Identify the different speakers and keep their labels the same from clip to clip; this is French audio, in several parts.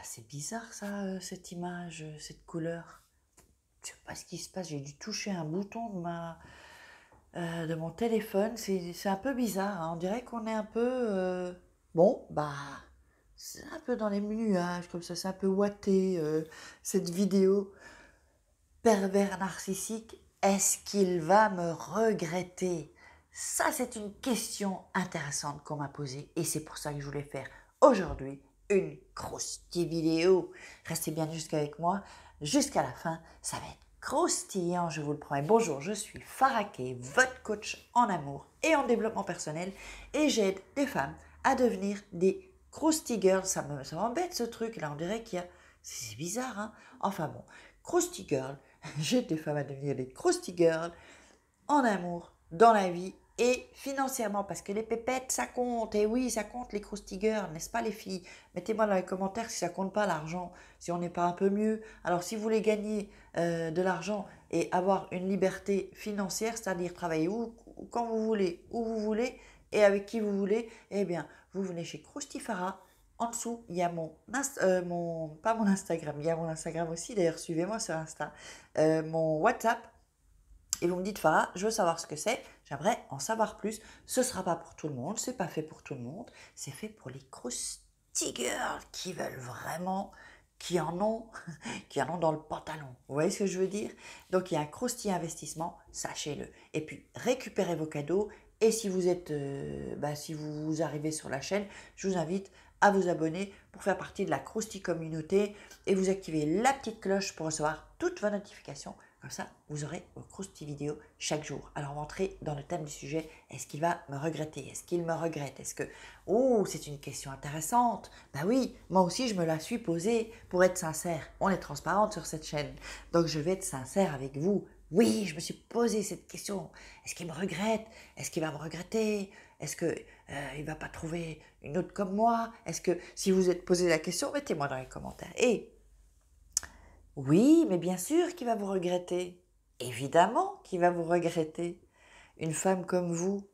Speaker 1: c'est bizarre ça, cette image, cette couleur. Je sais pas ce qui se passe, j'ai dû toucher un bouton de mon téléphone. C'est un peu bizarre, hein. On dirait qu'on est un peu... Bon, bah, c'est un peu dans les nuages, comme ça, c'est un peu ouaté, cette vidéo. Pervers narcissique, est-ce qu'il va me regretter? Ça, c'est une question intéressante qu'on m'a posée et c'est pour ça que je voulais faire aujourd'hui une croustille vidéo. Restez bien jusqu'avec moi, jusqu'à la fin, ça va être croustillant, je vous le promets. Bonjour, je suis Faraké, votre coach en amour et en développement personnel et j'aide des femmes à devenir des crousty girls. Ça m'embête ce truc là, on dirait qu'il y a... C'est bizarre, hein? Enfin bon, crousty girl, j'aide des femmes à devenir des crousty girls en amour, dans la vie et financièrement. Parce que les pépettes, ça compte. Et oui, ça compte les crousty girls, n'est-ce pas les filles? Mettez-moi dans les commentaires si ça compte pas l'argent, si on n'est pas un peu mieux. Alors si vous voulez gagner de l'argent et avoir une liberté financière, c'est-à-dire travailler quand vous voulez, où vous voulez et avec qui vous voulez, eh bien, vous venez chez Croustifara. En dessous, il y a pas mon Instagram, il y a mon Instagram aussi, d'ailleurs, suivez-moi sur Insta, mon WhatsApp, et vous me dites, Farah, je veux savoir ce que c'est, j'aimerais en savoir plus. Ce ne sera pas pour tout le monde, c'est pas fait pour tout le monde, c'est fait pour les crousty girls qui veulent vraiment, qui en ont, qui en ont dans le pantalon. Vous voyez ce que je veux dire? Donc il y a un crousty investissement, sachez-le. Et puis récupérez vos cadeaux. Et si vous êtes, si vous arrivez sur la chaîne, je vous invite à vous abonner pour faire partie de la crousty communauté et vous activez la petite cloche pour recevoir toutes vos notifications. Comme ça, vous aurez vos crousty vidéos chaque jour. Alors, rentrez dans le thème du sujet. Est-ce qu'il va me regretter? Est-ce qu'il me regrette? Est-ce que... Oh, c'est une question intéressante. Ben oui, moi aussi, je me la suis posée pour être sincère. On est transparente sur cette chaîne. Donc, je vais être sincère avec vous. Oui, je me suis posé cette question. Est-ce qu'il me regrette? Est-ce qu'il va me regretter? Est-ce qu'il ne va pas trouver une autre comme moi? Est-ce que, si vous êtes posé la question, mettez-moi dans les commentaires. Et oui, mais bien sûr qu'il va vous regretter. Évidemment qu'il va vous regretter. Une femme comme vous,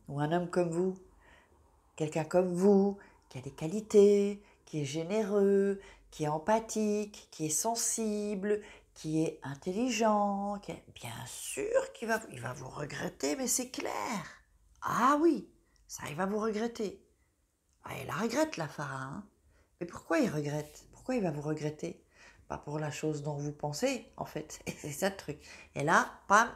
Speaker 1: ou un homme comme vous, quelqu'un comme vous, qui a des qualités, qui est généreux, qui est empathique, qui est sensible, qui est intelligent, bien sûr il va vous regretter, mais c'est clair. Ah oui, ça, il va vous regretter. Ah, il la regrette, la Farah, hein. Mais pourquoi il regrette? Pourquoi il va vous regretter? Pas pour la chose dont vous pensez, en fait. Et c'est ça le truc. Et là, pam,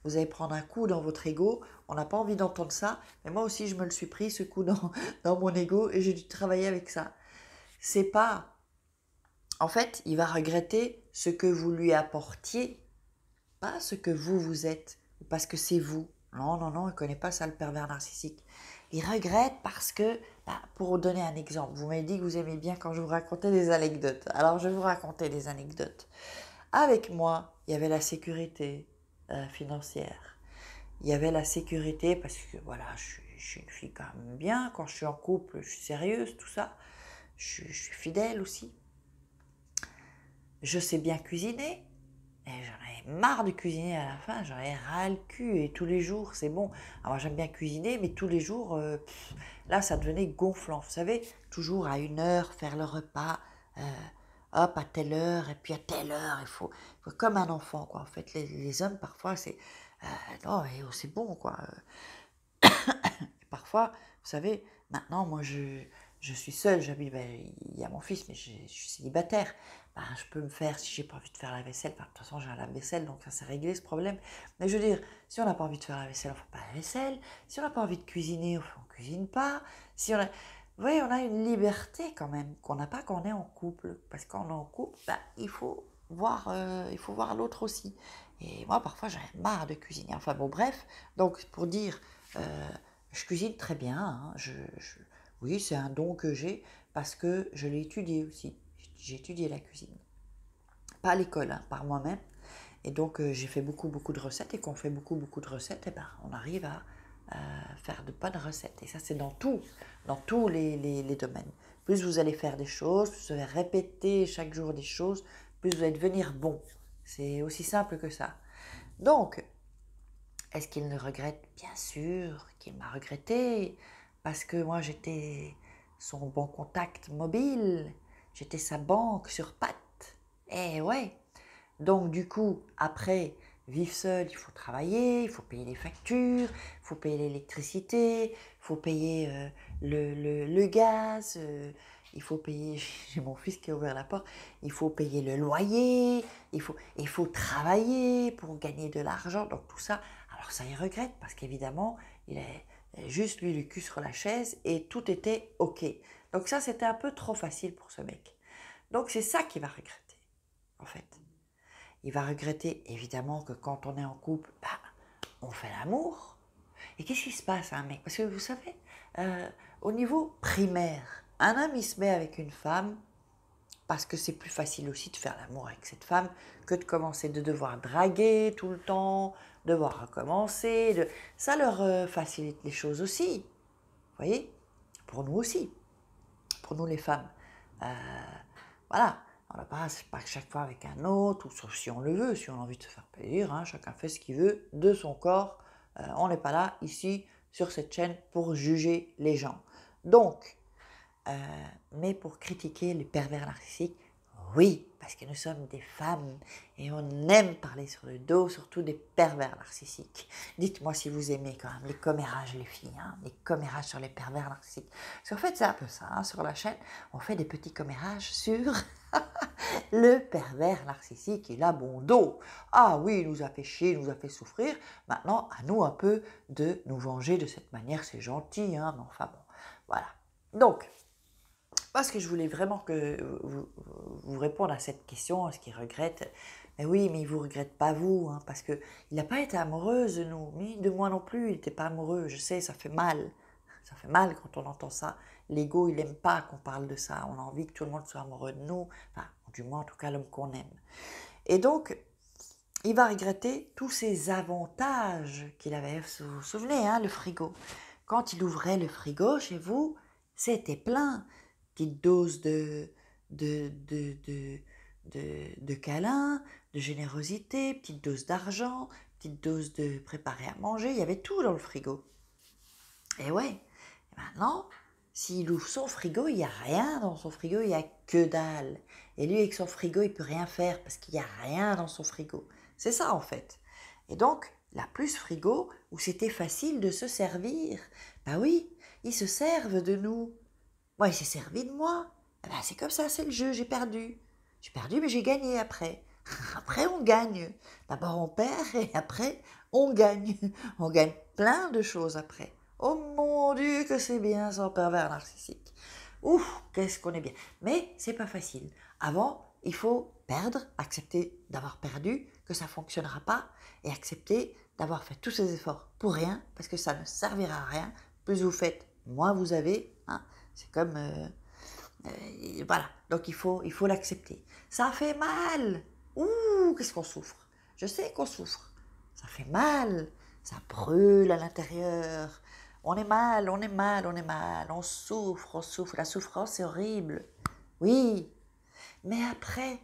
Speaker 1: vous allez prendre un coup dans votre ego. On n'a pas envie d'entendre ça. Mais moi aussi, je me le suis pris, ce coup dans mon ego, et j'ai dû travailler avec ça. C'est pas... En fait, il va regretter ce que vous lui apportiez, pas ce que vous êtes, ou parce que c'est vous. Non, non, non, il ne connaît pas ça, le pervers narcissique. Il regrette parce que, pour vous donner un exemple, vous m'avez dit que vous aimez bien quand je vous racontais des anecdotes. Alors, je vais vous raconter des anecdotes. Avec moi, il y avait la sécurité financière. Il y avait la sécurité parce que, voilà, je suis une fille quand même bien. Quand je suis en couple, je suis sérieuse, tout ça. Je suis fidèle aussi. Je sais bien cuisiner. Et j'en avais marre de cuisiner à la fin, j'en avais ras le cul et tous les jours, c'est bon. Alors j'aime bien cuisiner, mais tous les jours, là ça devenait gonflant. Vous savez, toujours à 1 heure, faire le repas, euh, hop, à telle heure, et puis à telle heure, il faut comme un enfant, quoi. En fait, les hommes, parfois, c'est... non, c'est bon, quoi. Et parfois, vous savez, maintenant, moi, je suis seule, il y a mon fils, mais je suis célibataire. Ben, je peux me faire, si j'ai pas envie de faire la vaisselle, de toute façon, j'ai un lave-vaisselle, donc ça, c'est réglé, ce problème. Mais je veux dire, si on n'a pas envie de faire la vaisselle, on ne fait pas la vaisselle. Si on n'a pas envie de cuisiner, on ne cuisine pas. Si on a... Vous voyez, on a une liberté quand même, qu'on n'a pas quand on est en couple. Parce que quand on est en couple, il faut voir l'autre aussi. Et moi, parfois, j'en ai marre de cuisiner. Enfin bon, bref, donc pour dire... je cuisine très bien, hein. Oui, c'est un don que j'ai parce que je l'ai étudié aussi. J'ai étudié la cuisine. Pas à l'école, hein, par moi-même. Et donc, j'ai fait beaucoup, beaucoup de recettes. Et quand on fait beaucoup, beaucoup de recettes, eh ben, on arrive à faire de bonnes recettes. Et ça, c'est dans tous les domaines. Plus vous allez faire des choses, plus vous allez répéter chaque jour des choses, plus vous allez devenir bon. C'est aussi simple que ça. Donc, est-ce qu'il le regrette? Bien sûr qu'il m'a regretté, parce que moi j'étais son bon contact mobile, j'étais sa banque sur pattes. Eh ouais. Donc du coup, après, vivre seul, il faut travailler, il faut payer les factures, il faut payer l'électricité, il faut payer le gaz, il faut payer, j'ai mon fils qui a ouvert la porte, il faut payer le loyer, il faut travailler pour gagner de l'argent, donc tout ça. Alors ça, il regrette parce qu'évidemment, il est juste lui le cul sur la chaise et tout était OK. Donc ça, c'était un peu trop facile pour ce mec. Donc c'est ça qu'il va regretter, en fait. Il va regretter évidemment que quand on est en couple, bah, on fait l'amour. Et qu'est-ce qui se passe à un mec? Parce que vous savez, au niveau primaire, un homme il se met avec une femme parce que c'est plus facile aussi de faire l'amour avec cette femme que de commencer de devoir draguer tout le temps, devoir recommencer. Ça leur facilite les choses aussi. Vous voyez? Pour nous aussi, pour nous les femmes. Euh, voilà. On n'a pas chaque fois avec un autre, ou sauf si on le veut, si on a envie de se faire plaisir, hein, chacun fait ce qu'il veut de son corps. On n'est pas là, ici, sur cette chaîne, pour juger les gens. Donc, mais pour critiquer les pervers narcissiques, oui, parce que nous sommes des femmes et on aime parler sur le dos, surtout des pervers narcissiques. Dites-moi si vous aimez quand même les commérages, les filles, hein, les commérages sur les pervers narcissiques. Parce qu'en fait, c'est un peu ça, hein, sur la chaîne, on fait des petits commérages sur le pervers narcissique, il a bon dos. Ah oui, il nous a fait chier, il nous a fait souffrir. Maintenant, à nous un peu de nous venger de cette manière, c'est gentil, hein, mais enfin bon, voilà. Donc, parce que je voulais vraiment que vous répondre à cette question, à ce qu'il regrette. Mais oui, mais il ne vous regrette pas vous, hein, parce qu'il n'a pas été amoureux de nous, ni de moi non plus, il n'était pas amoureux. Je sais, ça fait mal. Ça fait mal quand on entend ça. L'ego, il n'aime pas qu'on parle de ça. On a envie que tout le monde soit amoureux de nous, enfin, du moins en tout cas l'homme qu'on aime. Et donc, il va regretter tous ces avantages qu'il avait. Vous vous souvenez, hein, le frigo. Quand il ouvrait le frigo chez vous, c'était plein. Petite dose de câlin, de générosité, petite dose d'argent, petite dose de préparer à manger. Il y avait tout dans le frigo. Et ouais, et maintenant, s'il ouvre son frigo, il n'y a rien dans son frigo, il n'y a que dalle. Et lui, avec son frigo, il ne peut rien faire parce qu'il n'y a rien dans son frigo. C'est ça, en fait. Et donc, la plus frigo, où c'était facile de se servir. Ben oui, ils se servent de nous. Moi, il s'est servi de moi. Eh ben, c'est comme ça, c'est le jeu, j'ai perdu. J'ai perdu, mais j'ai gagné après. Après, on gagne. D'abord, on perd et après, on gagne. On gagne plein de choses après. Oh mon Dieu, que c'est bien sans pervers narcissique. Ouf, qu'est-ce qu'on est bien. Mais c'est pas facile. Avant, il faut perdre, accepter d'avoir perdu, que ça ne fonctionnera pas, et accepter d'avoir fait tous ces efforts pour rien, parce que ça ne servira à rien. Plus vous faites, moins vous avez. Hein. C'est comme... voilà, donc il faut l'accepter. Ça fait mal. Ouh, qu'est-ce qu'on souffre. Je sais qu'on souffre. Ça fait mal. Ça brûle à l'intérieur. On est mal, on est mal, on est mal. On souffre, on souffre. La souffrance, c'est horrible. Oui. Mais après,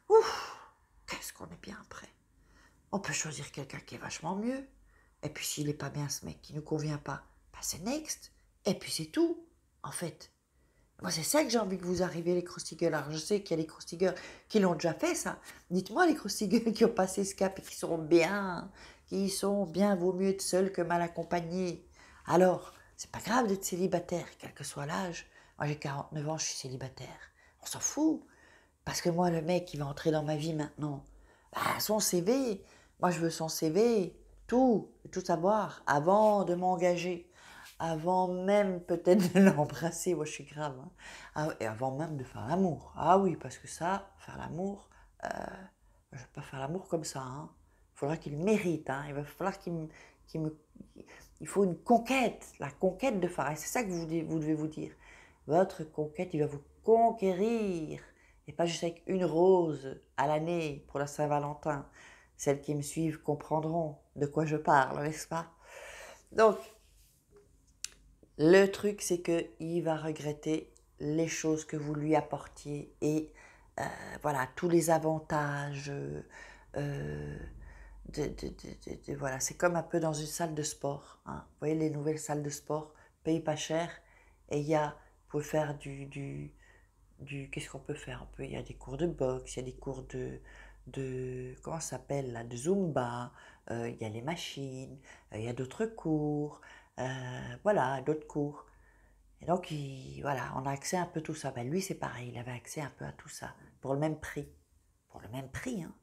Speaker 1: ouf, qu'est-ce qu'on est bien après. On peut choisir quelqu'un qui est vachement mieux. Et puis s'il n'est pas bien, ce mec qui ne nous convient pas, bah c'est next. Et puis c'est tout, en fait. Moi, c'est ça que j'ai envie que vous arriviez, les croustigueurs. Alors, je sais qu'il y a des croustigueurs qui l'ont déjà fait, ça. Dites-moi, les croustigueurs qui ont passé ce cap et qui sont bien, vaut mieux être seuls que mal accompagnés. Alors, c'est pas grave d'être célibataire, quel que soit l'âge. Moi, j'ai 49 ans, je suis célibataire. On s'en fout. Parce que moi, le mec qui va entrer dans ma vie maintenant, bah, son CV, moi, je veux son CV, tout savoir, avant de m'engager. Avant même peut-être de l'embrasser, moi je suis grave, hein. Et avant même de faire l'amour. Ah oui, parce que ça, faire l'amour, je ne vais pas faire l'amour comme ça. Hein. Il faudra qu'il mérite, hein. Il va falloir qu'il me... Il faut une conquête, la conquête de Phare. Et c'est ça que vous devez vous dire. Votre conquête, il va vous conquérir. Et pas juste avec une rose à l'année pour la Saint-Valentin. Celles qui me suivent comprendront de quoi je parle, n'est-ce pas? Donc, le truc, c'est qu'il va regretter les choses que vous lui apportiez et voilà, tous les avantages. Voilà, c'est comme un peu dans une salle de sport. Hein. Vous voyez, les nouvelles salles de sport payent pas cher et il y a, vous pouvez faire qu'est-ce qu'on peut faire? Il y a des cours de boxe, il y a des cours comment ça s'appelle là, de Zumba, il y a les machines, il y a d'autres cours, voilà, d'autres cours. Et donc, voilà, on a accès à un peu tout ça. Ben, lui, c'est pareil, il avait accès un peu à tout ça, pour le même prix. Pour le même prix, hein.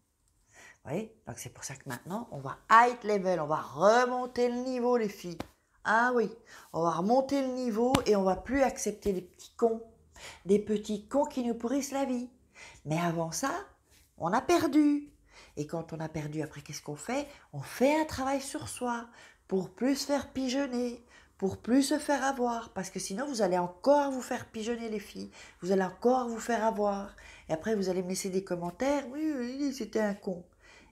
Speaker 1: Vous voyez? Donc, c'est pour ça que maintenant, on va high level, on va remonter le niveau, les filles. Ah oui, on va remonter le niveau et on va plus accepter des petits cons qui nous pourrissent la vie. Mais avant ça, on a perdu. Et quand on a perdu, après, qu'est-ce qu'on fait? On fait un travail sur soi pour plus se faire pigeonner, pour plus se faire avoir. Parce que sinon, vous allez encore vous faire pigeonner, les filles. Vous allez encore vous faire avoir. Et après, vous allez me laisser des commentaires. Oui, oui, c'était un con.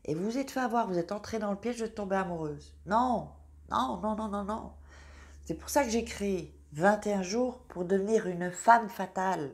Speaker 1: Et vous vous êtes fait avoir, vous êtes entré dans le piège de tomber amoureuse. Non, non, non, non, non, non. C'est pour ça que j'ai créé 21 jours pour devenir une femme fatale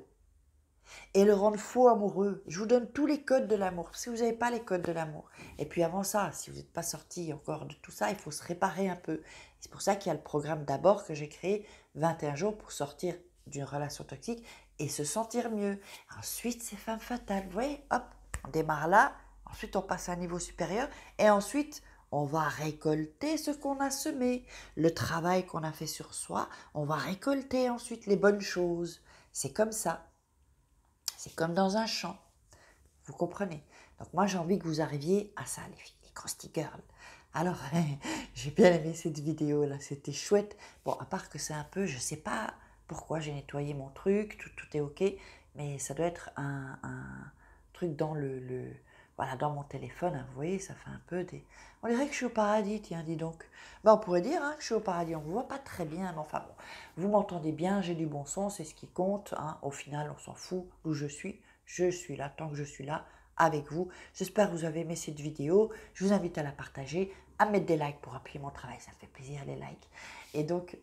Speaker 1: et le rendre faux amoureux. Je vous donne tous les codes de l'amour, si vous n'avez pas les codes de l'amour. Et puis avant ça, si vous n'êtes pas sorti encore de tout ça, il faut se réparer un peu. C'est pour ça qu'il y a le programme d'abord que j'ai créé, 21 jours pour sortir d'une relation toxique et se sentir mieux. Ensuite, c'est femme fatale. Vous voyez, hop, on démarre là. Ensuite, on passe à un niveau supérieur. Et ensuite, on va récolter ce qu'on a semé. Le travail qu'on a fait sur soi, on va récolter ensuite les bonnes choses. C'est comme ça. C'est comme dans un champ. Vous comprenez? Donc moi, j'ai envie que vous arriviez à ça, les filles, les Krusty Girls. Alors, j'ai bien aimé cette vidéo-là, c'était chouette. Bon, à part que c'est un peu, je sais pas pourquoi j'ai nettoyé mon truc, tout est OK, mais ça doit être un truc dans voilà, dans mon téléphone, hein, vous voyez, ça fait un peu des... On dirait que je suis au paradis, tiens, dis donc. Ben, on pourrait dire hein, que je suis au paradis, on ne voit pas très bien, mais enfin bon, vous m'entendez bien, j'ai du bon son, c'est ce qui compte, hein. Au final, on s'en fout d'où je suis là, tant que je suis là, avec vous. J'espère que vous avez aimé cette vidéo, je vous invite à la partager, à mettre des likes pour appuyer mon travail, ça me fait plaisir les likes. Et donc,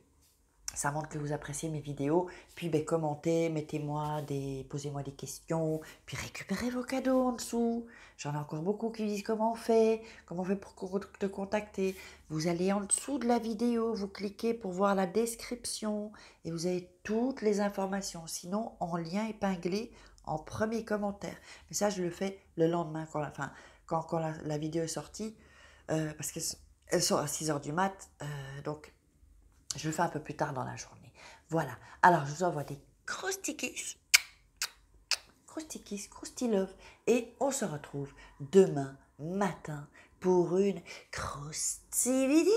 Speaker 1: ça montre que vous appréciez mes vidéos. Puis commentez, posez-moi des questions. Puis récupérez vos cadeaux en dessous. J'en ai encore beaucoup qui disent comment on fait pour te contacter. Vous allez en dessous de la vidéo, vous cliquez pour voir la description et vous avez toutes les informations. Sinon, en lien épinglé en premier commentaire. Mais ça, je le fais le lendemain, quand la vidéo est sortie, parce qu'elle sort à 6h du mat. Donc, je le fais un peu plus tard dans la journée. Voilà. Alors, je vous envoie des Krusty Kiss, Krusty Love. Et on se retrouve demain matin pour une Krusty vidéo.